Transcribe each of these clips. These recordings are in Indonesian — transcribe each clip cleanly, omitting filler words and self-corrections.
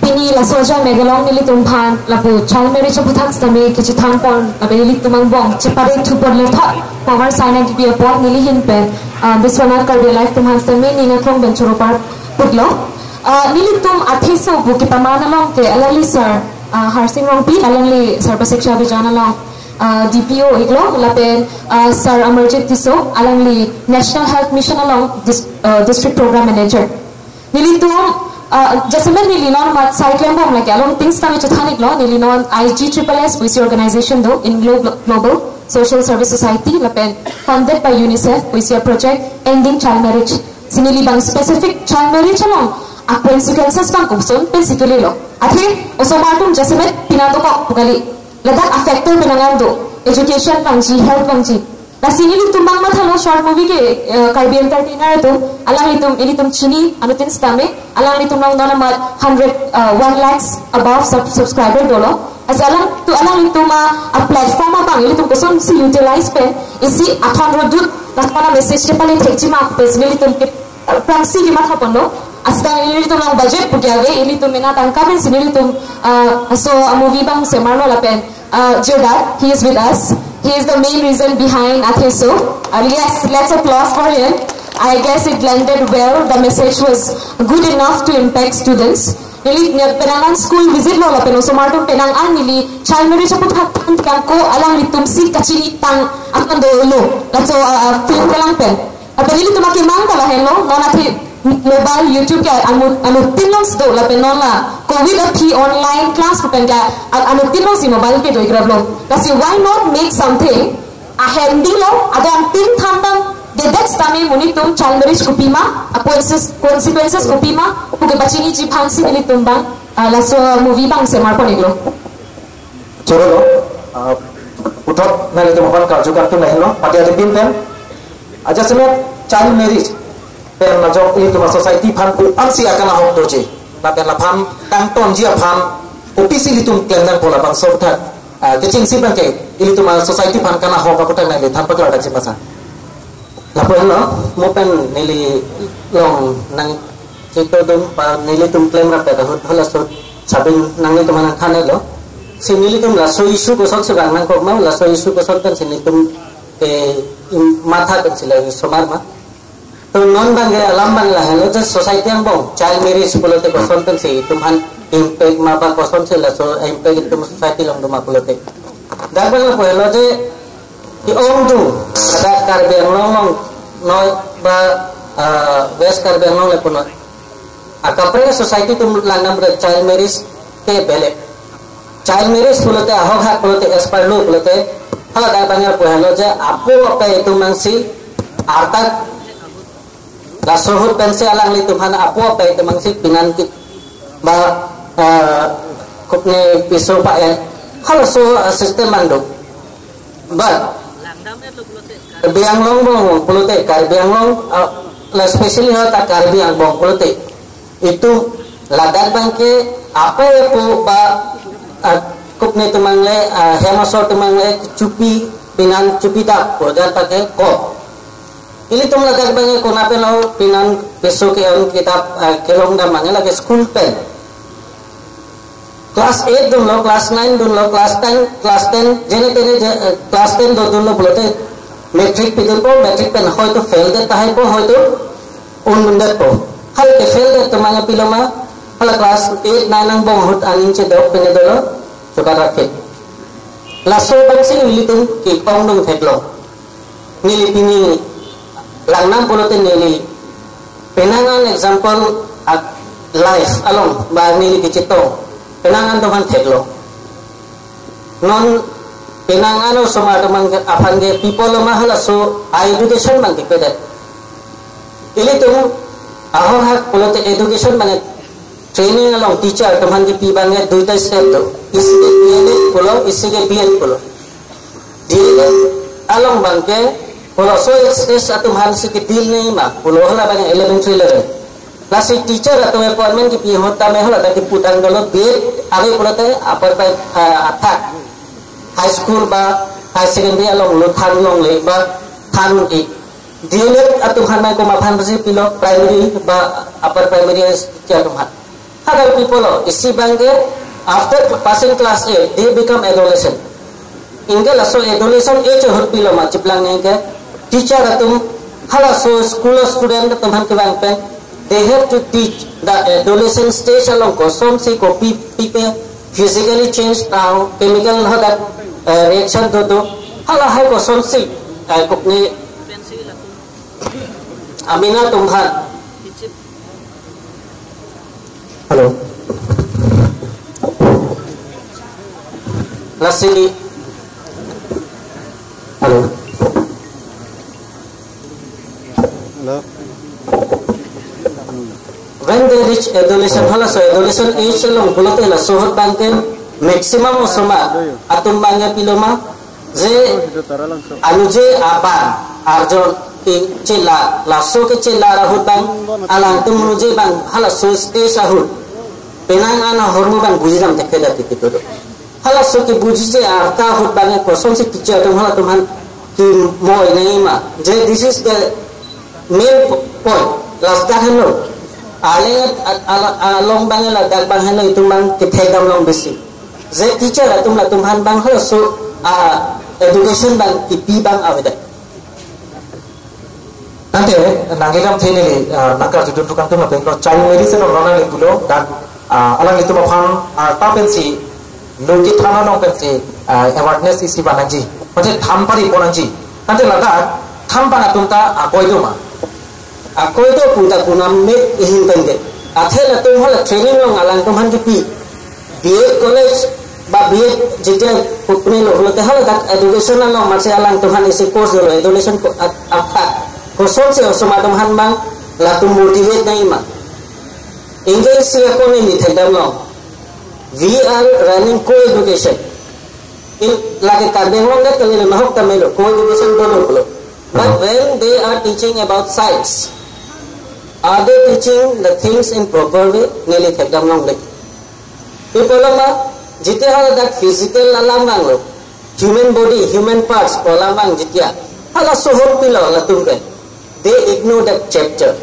Pini la soja megalong nili tumphan lapu child marriage puthak stame kichi thang pon abe nili tumang bong chepare thupor le tha power sign and be upon nili hin pen biswanath karbe life tumhan stame ninga thong ben choro par putlo nili tum athiso bu ki pamana long ke alali sir harsing rong pi alali sir paseksha bijana long DPO iglo lapen sir Amarjit Tiso alangli National Health Mission along district program manager nili tum जैसे नीलिनॉन मत side lab हम लगे अलग थिंग्स तमें चुथानिक लो नीलिनॉन IGSSS which organization दो in global social service society लपेन funded by UNICEF which your project ending child marriage सिनीली बंग specific child marriage along consequences बंग कुप्सोन पेन सिकुले लो अथे उसोमाटुम जैसे में पिना तो को पुगली लदाक affected पिनांगन दो education बंगी health बंगी la sinili tumbang mathalo short movie ke karbi entertainer tu alang litum chini anutin stame alang litum nang dona mat 101 lakhs above subscriber dolo as alang litum a platform bang litum koson si utilize pen isi athon rodut laspana message te pale thekchi ma page litum ke prangsi ki matha pondo asta litum nang budget pugyave litum mena tangka ben sinili tum so a movie bang semarno la pen Jodar, he is with us. He is the main reason behind Athiso. Yes, let's applause for him. I guess it blended well. The message was good enough to impact students. Nili penangan school visit lo la peno somartum penangan nili child marriage aput hatan ko alang litum si kachini tang akan do lo. That's film kalang pen. Apa nili tumaki mang kala hello non athi mobile YouTube ke anu tinong do la penon la COVID athi online class ko penga anu tinong si mobile ke do igrab lo. Kasi why not make something a handy lo ada ang tin thandam de that's tame munitum child marriage ko pima consequences ko pima ko ke bachini ji phansi nili tumbang la so movie bang se mar poniglo. Choro lo utot na litum kon ka juga tu nahi lo pati ada pin pen aja semet child marriage pen na jok itu society phan ku ansi akan hok doje la pen la phan tang ton ji phan opisi litum kendan pola bang so tha kecing si bang ke itu society phan kana hok ko tang nai than pakla dak si pasa la pen lo mo pen nili long nang cito dum pa nili tum claim ra pe da hola so sabin nang ni tumana khane lo sinili tum la so issue ko sok sugang nang ko ma la so issue ko sok tan sinili tum ke matha kan sila somar ma तो नॉन बंगे अलाम बंग ला है तो सोसाइटी हम बों child marriage बोलते को सोंतन से तुम्हान इम्पैक्ट मापा को सोंत से ला सो इम्पैक्ट तुम सोसाइटी लंग तुम बोलते दाबंग ला पहले जे कि ओम दु ada karbe long no ba west karbe long le puno akapre society tum langnam ber child marriage ke bele child marriage बोलते ahok hat बोलते as per law बोलते hala दाबंग ला पहले जे apo apa itu mangsi arta la sohut pense alang li tuhan apo apa itu mangsi pinan ki ba kopne piso pa ya halo so system mando ba biang long bong pulote kar biang long la especially hota kar biang bong pulote itu ladat bangke apa ya po ba kopne tumangle hemaso tumangle cupi pinan cupi tak bodan pakai kop ini तुम लगा बंगे कोना पे लो पिनान पेसो के उन किताब केलों दा मांगे लगे स्कूल पेन क्लास 8 दुन लो क्लास 9 दुन लो क्लास 10 जेने तेने क्लास 10 दुन लो बोलते मैट्रिक पिदुल को मैट्रिक पेन होय तो फेल देता है को होय तो उन मुंडत को हल के फेल दे तो मांगे पिलोमा हल क्लास 8 9 नंग बों होत आनिन चे दो पेने दो चुका रखे लासो बंसी मिली तुम की पाउंड दुन फेकलो मिली पिनी langnam polote nili penangan example at life along ba nili kicito penangan tuhan theklo non penangan o somato mang apan ge people mahala so education mang dipede ili tum aho hak polote education mane training along teacher tuhan ge pi bange duita step to isge BEd polo isge BEd polo dile along bangke Polo so is atau hal sikit deal ni mah. Polo hala banyak elementary level. Lasi teacher atau appointment ki pihota me hala taki putang dolo bed ave polo te upper by attack high school ba high secondary along lo than long le ba than ki DLED atau hana ko maphan basi pilo primary ba upper primary teacher tumhan other people isi bange after passing class 8 they become adolescent inge laso adolescent age hot pilo ma chiplang ne ke teacher atum hala so school student tumhan ke bang pen they have to teach the adolescent stage along ko som si ko people physically change now chemical hada reaction to hala hai ko som si ai ko ni Amina Tumhan. Hello. Lasili. Hello. Hello. When they reach adolescent, hala so adolescent age long bulote la sohot bangke maximum osoma atum bangya piloma je anuje aban arjon cila lasso ke cila rahut bang alang tu menuje bang hala so stage rahut penang ana hormu bang bujidam tekhe dati gitu hala so ke bujije arta hut bang ko som se teacher tum hala tumhan ki moi nahi ma je this is the main point last dah hello ale along bang la dak bang hello itu bang ke thedam long besi je teacher atum la tumhan bang hala so education bang ki pi bang aveda nanti nangkam thene le nakar judun tukang tu ma benglo child medicine or nana le bulo dan alang itu maphan tapensi loki thana nong pensi awareness isi bananji maje thampari bonanji nanti lada thampana tumta akoido puta punam me ihin pende athela tum hala training nong alang tum han pi BA college ba BA jite putne lo hote hala dak education nong mase alang tum han isi course lo education ko apha kosong se osoma tum han bang la tum motivate nahi ma engage se ko ni thedam lo we are running co-education in lagi kadang long dat kali mahok tamelo co-education dono but when they are teaching about science are they teaching the things in proper way neli thedam long le people ma jite hala that physical alam bang lo human body human parts alam bang jitia hala sohot pilo la tum ke they ignore that chapter.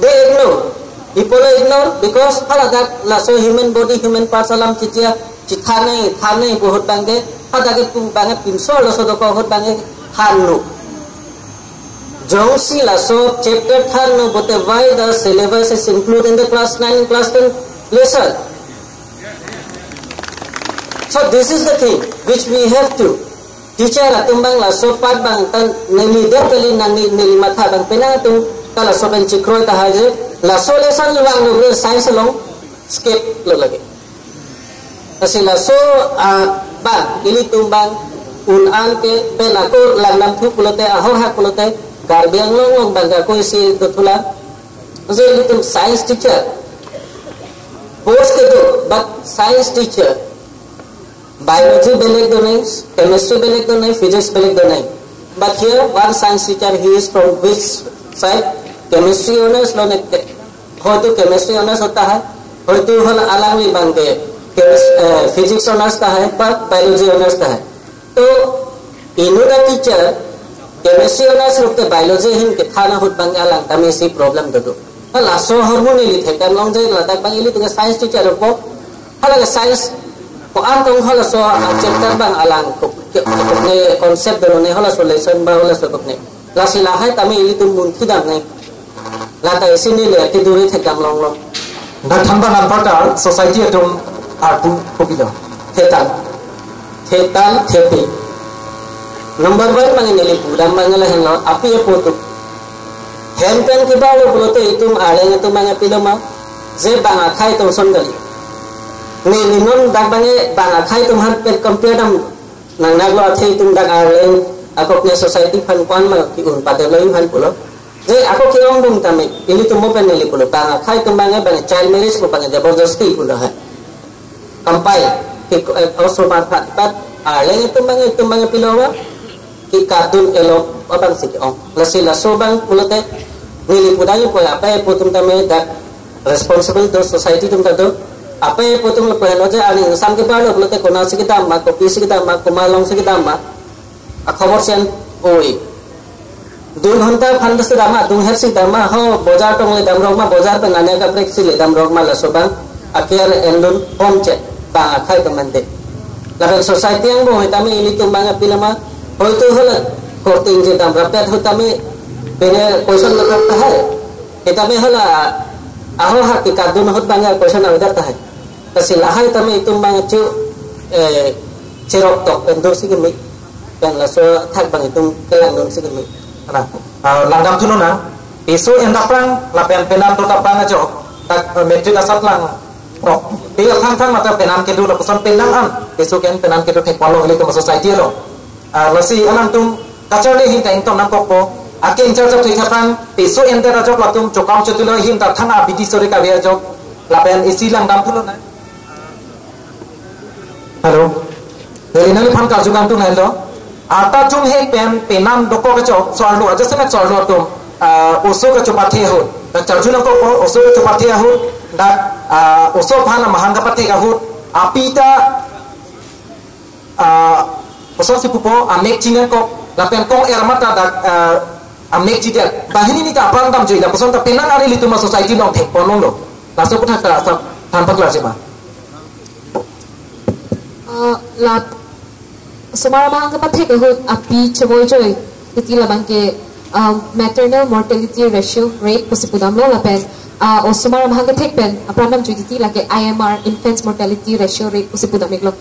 They ignore. People ignore because hala that la so human body, human parts alam chitia chithane bahut bange hada ke tum bange pinso la so do bahut bange hanu. Jongsi la so chapter hanu but why the syllabus is included in the class 9 and class 10 lesson. So this is the thing which we have to teacher atumbang la so pat bang tan neli de kali nani neli matha bang pena tu kala so ben chikro ta haje la so lesson luang lo science long skip lo lagi kasi la so bang ili tumbang unan ke pena ko lanam thu pulote aho ha pulote garbiang long bang ko isi tutula so ili tum science teacher post ke do but science teacher biology beleg do nahi, chemistry beleg do nahi, physics beleg do nahi. But here one science teacher, he is from which side? Chemistry honors lo nekte. Ho to chemistry honors hota hai, ho to hal alang li ban ke physics honors ta hai, but biology honors ta hai. To inu da teacher chemistry honors hokte biology hin ke thana hot bang alang tame si problem do. Hala so hormone li the kam long jai la tak bang ili to science teacher ko hala science ko antong hala so chapter bang alang ko ne concept do ne hala so lesson ba hala so ne la sila hai tami ili tum mun khidam ne la ta isini le ti duri thekam long long da thamba nan pata society atum artu kopilo thetan thepi number 1 bang ne le budam bang la hen lo api potu hen pen ki ba lo bote itum ale ne tum bang piloma je bang khai to son gali ni non dak bange bang khai tum han pe compare dam nang nak lo thei tum dak arlen akop ne society phan kwan ma ki un pa de loi han pulo je ako ki ong dum tame ini tum mo pen ne pulo bang khai tum bange bang child marriage ko bang jabardasti pulo hai compile ki also ma phat pat arlen tum bange pilo wa ki cartoon elo abang sik ong la so bang pulo te ni pudai ko apa po tum tame dak responsible to society tum ta do apa yang potong lepas lo je ani sam ke palo lo te kona sikita ma kopi sikita ma kumalong sikita ma a khobor sen oi 2 घंटा फंड से दामा तुम हर सी दामा हो बाजार टोंग ले दाम रोग मा बाजार पे नाने का ब्रेक सी ले दाम रोग मा लसोबां akhir endun pomce ba khai teman de la society yang bo tami ini tumbang apilama hoi tu hol korting je dam rapet ho tami bene question la karta hai kita me hala aho ha ki kadun hot banga question awda ta hai tasi lahai tami tumbang chu cerok tok endor si gemi dan la so thak bang itung kelang don si gemi nah langgam tu nona isu endaprang lapen penam tu tapang ajo tak metrik asat lang oh dia thang mata penam ke dulu pesan penam an isu ken penam ke tu thek palo ile tu society lo lasi alam tum kacau le hin teng tom nam ko ake in charge of thapang isu enter ajo latum chokam chutulo hin ta thang abidi sore ka bia jo lapen isi langgam tu nona hello dari nali phan ka jugan tu nai lo आता तुम है पेनाम डोको कचो सोरलो जैसे मैं सोरलो तुम ओसो का चुपाथे हो चर्जुन को ओसो का चुपाथे हो दा ओसो फाना महंगा पते का हो आपीता ओसो सिपुपो अमेक चिंगन को लापेन को एरमता दा अमेक चिदे बाहिनी नि का अपरांग दाम जोइला पसन ता पेनां आरि लितुमा सोसाइटी नं थे कोनों लो लासो कुथा का सब थान पकला जेमा ला Semara mahang kapathe ke hut api ceboy joy iti labang ke maternal mortality ratio rate posipudam lo lapen o semara mahang ke thek pen apranam joy iti lake IMR infants mortality ratio rate posipudam eklo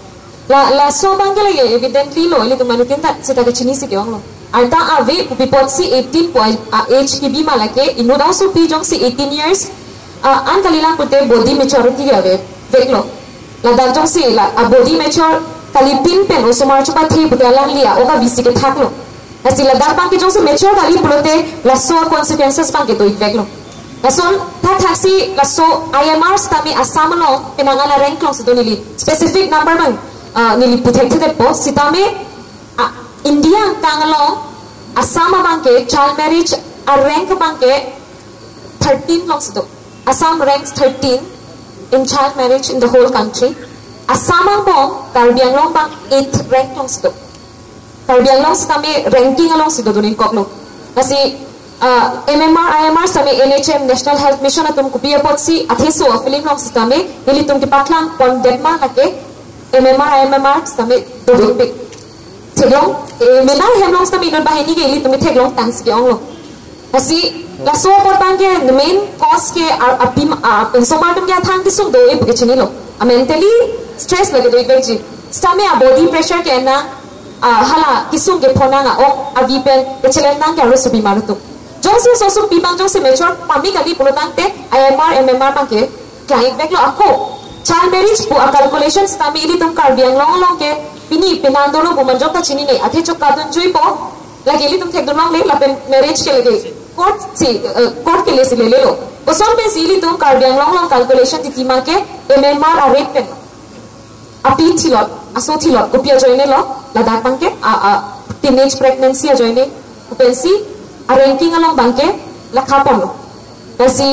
la so bang ke lage evidently lo ile tumanu tinta sita ke chini si kyong lo arta ave pupipot si 18 point age ki bi malake inu daw so pi jong si 18 years an kalila pute body maturity ave veklo la dang jong si la body mature kali pin pen usumar chupa thi budalang lia oga visi ke thaklo asila dar bang ke jong se mature kali pulote la so consequences bang ke to ikveklo la so tha thaksi la so IMR stami asamlo penangala rank long se donili specific number bang nili puthek the po sitame India tangalo asama bang ke child marriage a rank bang ke 13 long se do Assam ranks 13 in child marriage in the whole country Asam bong Karbi Anglong bang 8th rank long sido. Karbi Anglong kami ranking along sido dunin koklo. Kasi MMR IMR kami NHM National Health Mission atum kupiya pot si athesu film long si kami ili tum kipaklang pon detma lake MMR IMR kami dubik pik. Teglong MMR hemlong kami inon bahini ke ili tum teglong tang si onglo. Kasi la so pot bang ke the main cause ke apim insomatum ke thang kisum do e buke chini lo. Mentally stress lagi doi beji stame a body pressure ke na hala kisum ke phona nga ok avi pen kechelen nang ke arusu bimar tu jongsi sosu bibang jongsi mature pami kali pulutang te IMR MMR bang ke client back lo ako child marriage bu calculation stame ili tum karbiang long ke pini pinandolo bu manjok ta chini ne athe chok kadun chui po lagi ili tum thek don long le la pen marriage ke lagi court ke le si le lo Osong pe sili tum karbiang long calculation titima ke MMR a rate pen api thilot aso thilot kopia joine lo ladak bangke teenage pregnancy a joine upensi a ranking along bangke la khapon lo pasi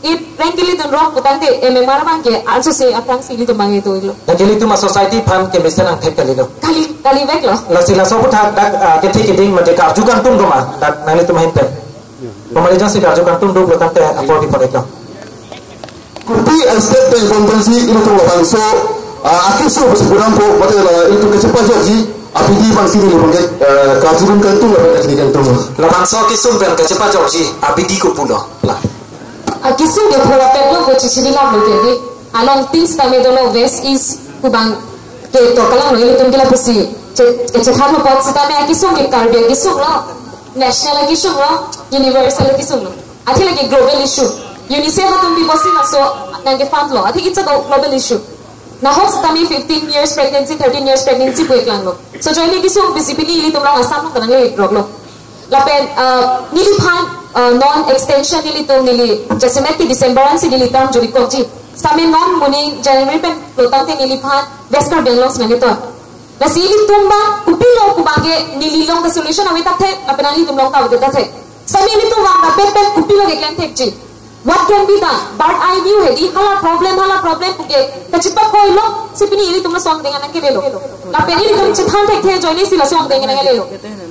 it ranking lidon rock utante MMR bangke also se apang sili tum bangai to lo jadi tu ma society phan ke misanang thek kali lo kali back lo la sila so putha dak ke thik ding ma de ka jugan tum roma dak nali tum hin pen pemerintah sih kerja kantung dulu tante apa di mereka. Kurti step dari konvensi ini tuh bangso, akhir so berseberam po, pada itu kecepat jadi, api di bangsi ini bangke kajian kantung lah bangke kantung. Lah bangso kisum ben kecepat jadi, api di kupulo lah. Kisum dia pula pelu ko cicini lah lo jadi, along things kami dulu west east kubang ke to kalang lo ini tuh kita pasti kecepat lo pot sitame kisum ke karbi kisum lo. National issue lo, universal issue lo. Ati lagi global issue. UNICEF atum bi bosi na so nange fund lo. Ati it's a global issue. Na hope tami 15 years pregnancy, 13 years pregnancy buik lang lo. So join lagi so basically ili tum lang asam lo kanang le drug lo. Lapen nili pan non extension nili tum nili Jasimeti Decemberan si nili tam juri koji. Sami non morning January pen lo tam te nili pan Vesper Benglong nange to. Nasili tumba upilo kubage nililong ka solution awi tathe apenali tumlong ka wadata the sami ni tumba ka pepel upilo ke klan thekji what can be done? But I knew hedi hala problem puge kachipa koi lo sipini ini tumna song dengan nangke lelo la peni tum chithan thek the joini sila song dengan nangke lelo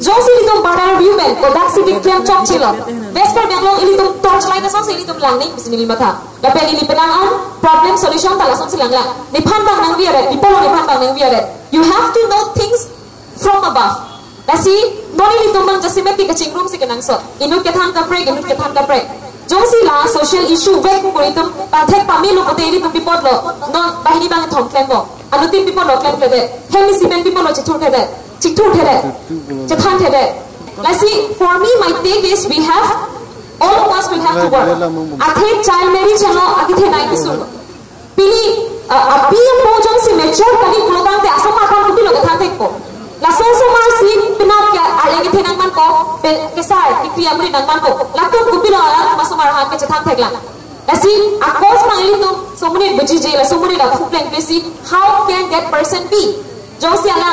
josi tum badar women kodak city camp chok chilo vesper banglong ini tum torchlight na song ini tum langning bisini matha la peni ni penangan problem solution tala song silang lang ni phan bang nang wiare ni polo ni phan bang nang wiare you have to know things from above. Nasi noni li tum bang jasimeti kaching room si kenang so inut kethan ka break Jongsi la social issue wek kuri tum pathek pamilu kote ini tum pipot lo non bahini bang thom klem lo anu tim pipot lo klem klede hemi siben pipot lo chitur thede chathan thede lasi for me my take is we have all of us will have to work athe child marriage chalo akithe nai kisul pili api mo jongsi mature kali kulodang te asama kan kupilo ke thate ko la so marsi pinap kya alegi the nang man ko kesar ikriya muri nang man ko lakum kupilo ala masumar han ke chathan thekla lasi akos mangli to somune buji je la somune la phuplen besi how can that person be josi ala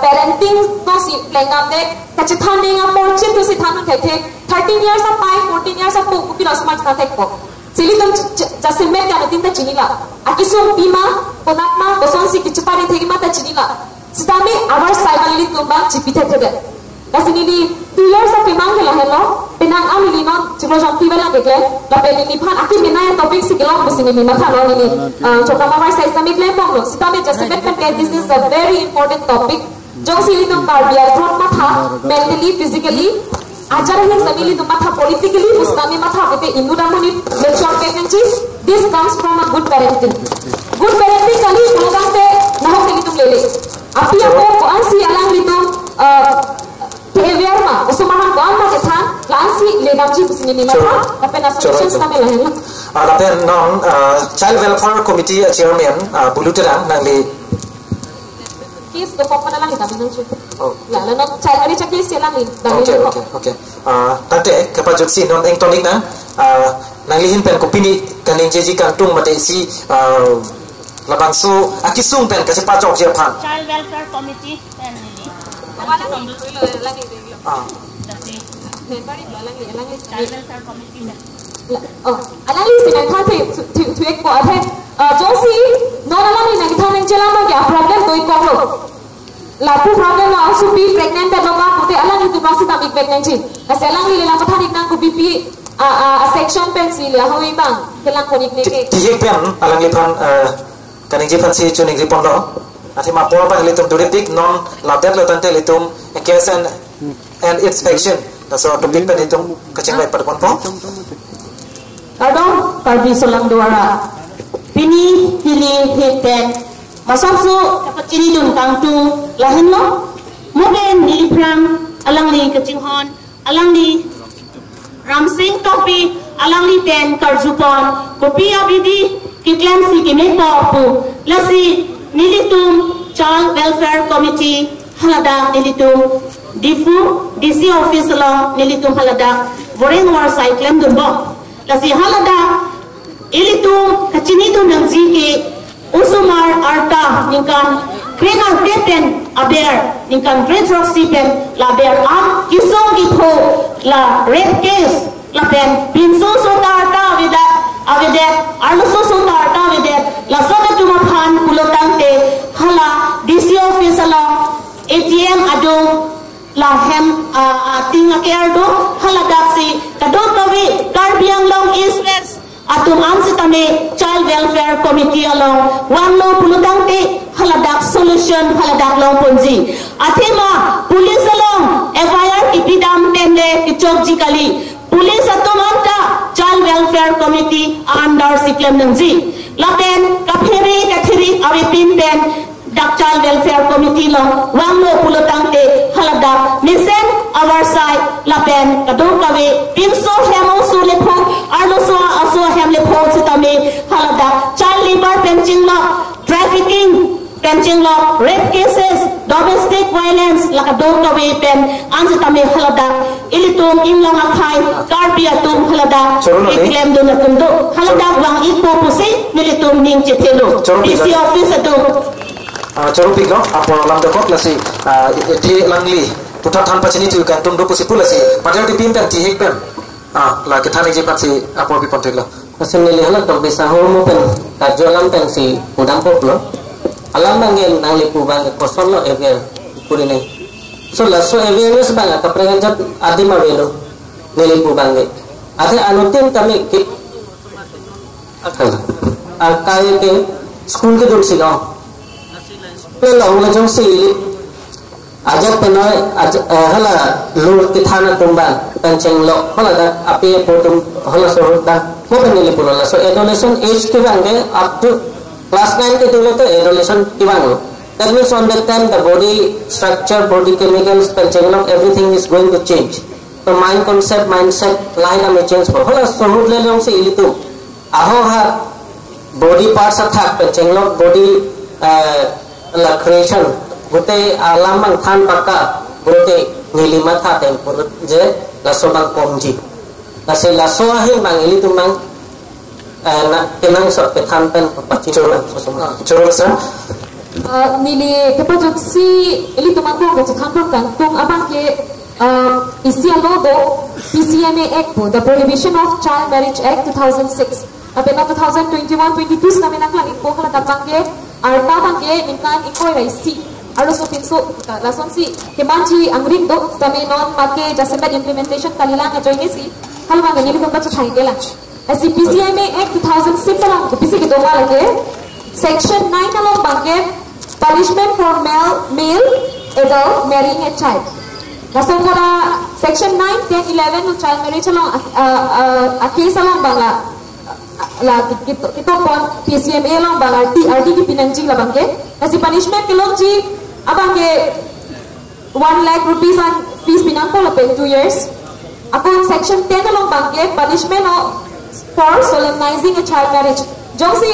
parenting to si plengam de kachathan ninga porchin to si thanun thekhe 13 years of 14 years of kupilo samaj ta thekko silitum jasemet ya tinta chinila akisum pima konakma boson si kichpari thegi mata chinila Sitami our cycle tumbang cipite thede. Kasini 2 years of pinang kela hello pinang amili no chiklo jompi bela gekle la pelini phan aki minaya topic sikelo busini ni matha no ni chokama our systemic le ponglo sitami jasmet kan this is a very important topic jongsi li tum karbia thot matha mentally physically ajara hin samili tum matha politically mustami matha bete indudamuni mature pregnancy this comes from a good parenting kali kulogante nahok ni tum lele api ako koan si alang lito behavior ma usumahan koan ma kethan lansi ledamji busini ni mata tapi na solutions kami lahen tapi non child welfare committee chairman buluteran nangli case do pop na lang kita binang chu la no child marriage case lang ni okay tate kapajut si non engtonik na nangli hin pen kopini kaning jeji kantung mate si labang su akisung pen kasi pajok je phan child welfare committee pen ni wala ni langi child welfare committee alali sinai thate tu ek ko athe josi nonalani nang thaneng chelama kya problem doi ko lo lapu problem la asu pi pregnant ta loka pote alali tu basi ta big pregnancy aselang li la pathanik nang ku bp a section pen si la hoi bang kelang konik ne ke ti pen alang li phan kaning jipan si chuning ripon lo ati ma por bang litum duretik non labet lo tante litum case and inspection so to big pen litum kaching lai par kon po adong karbi solang duara pini pili hiten masapsu kapachini dun tangtu lahin lo mogen nilipram alang li kaching hon alang li ramsing topi alang li pen karjupon kopi abidi Kiklam si kinepo pu lasi nilitum child welfare committee halada nilitum difu DC office lo nilitum halada voring war cyclem durbo lasi halada ilitum kachini tu nangji ke usumar arta ningkan krena teten aber ningkan great roxy pen la ber am kisong gipo la rape case la pen pinso so tarta vida avidet arloso so tarta avidet la soda tuma phan kulotang te hala DC office la ATM ado la hem tinga care do hala daksi kado kawi karbiang long east west atum ansitame child welfare committee along one lo kulotang te hala dak solution hala dak long ponji athema police along FIR ipidam tende kichok jikali Police atomanta child welfare committee under siklem nangji lapen kapheri kathiri awipin pen dak child welfare committee long wanglo pulotang te halada misen our side lapen kadong kawe pinso hemo su lepho arlo so aso hem lepho sitame halada child labor penching lo trafficking penching lo rape cases domestic violence lakadong kawe pen ansitame halada ilitum imlang akhai karbiatum halada iklem do nakundo halada wang ipo pusi nilitum ning chethelo DC office atu chorupi lo apo lam de kok lasi ti langli putat han pachini tu kan tum do pusi pulasi padal ti pin pen ti hik pen la ke thani je pat si apo bi pontek lo kasi nilihalak to bisa mo pen kadyo lang pen si udang pop lo alam bangin nang lipu bang kosol lo ever kurine so laso awareness bang kaprengan jat adi mabelo nilipu bangge ade anutin kami ki kaya ke school ke dun sigaw pela ula jong si ajak penoy hala lur kithana tumbang penceng lo hala da api potum hala sorot da mo penili pulola so adolescent age ke bangge up to class 9 ke tulo to adolescent ki bang that means on that time the body structure body chemicals penceng lo everything is going to change so mind concept mindset line am change po hala sorot le jong si ilitu aho ha body parts athak penceng lo body la creation gote alam ang than baka gote nilima tha tem purut je laso bang pomji kasi laso ahin bang ili tumang na kenang so pe than pen pachi Choro sir. Nili kepada si ili tumang ko ke than pon tung abang ke isi lo do PCMA Act po the Prohibition of Child Marriage Act 2006 apena 2021-22 sa namin lang iko kala tapang ke arta bang ke ninkan iko raisi aro so pinso lason si kemanchi angrik do tame non make jasemet implementation kalilang a join si halwa ngani ko bacha thai gela as PCMA Act 2006 lang pisi ke do wala ke section 9 along bangke punishment for male adult marrying a child lason kora section 9 10 11 no child marriage along a case along bangla la kita pon PCMA along bangla TRD ki pinanjing la bangke as punishment ke long ji abang ke 1 lakh rupees on fees pinangko la 2 years akon section 10 along bangke punishment for solemnizing a child marriage jongsi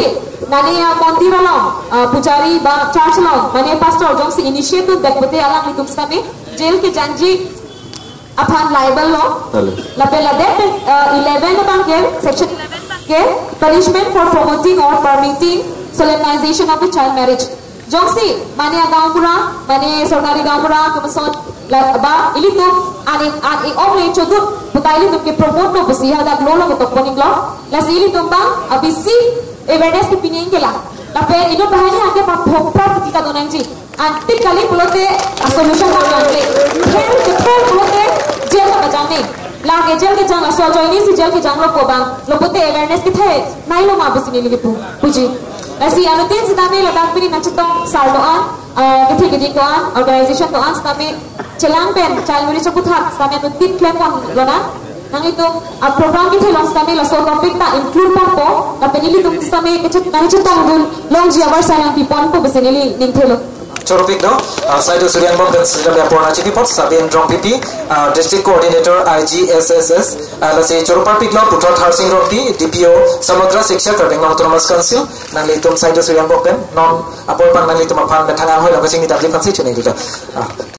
nani montir along pujari ba church along mane pastor jongsi initiative dekbote alang litum same jail ke janji upon liable law la pela that 11 bangke section 11 bangke punishment for promoting or permitting solemnization of a child marriage jongsi mane gaon pura mane sarkari gaon pura kemuson ba ili tu ani omle chodu putaili tu ke promote no besi hada lolo to poning lo la sili tu bang abisi awareness ki pinin ke la pe ino bahani ake pa phopra tika donanji antik kali pulote solution ka jangle kher pulote jail ka jangne la ke jail ke jang so joini si jail ke jang lo ko bang lo putte awareness ki the nai lo ma besi ni pu puji asi anutin sidame ladak pini nachitong sardoan kethi gidi koan organization to ans tame chelang pen child marriage puthak tame anutin claim kon lona nang itu program ki thelong tame la so topic ta include po ta penili tum tame kechet nang chitong dul long ji abar sanang pipon ko besenili ning thelo Choropik no, Saidu Suryan Bom dan Sejamnya Purna Citipot, Sabin Drong PP, District Coordinator IGSSS, Lasi Choropik lo Putra Tharsing Roki, DPO Samudra Shiksha Karbeng Autonomous Council, nang litum Saidu Suryan Bom dan non apol pang nang litum apan betangan hoi lang kasing ni tabli pansi chunay dito.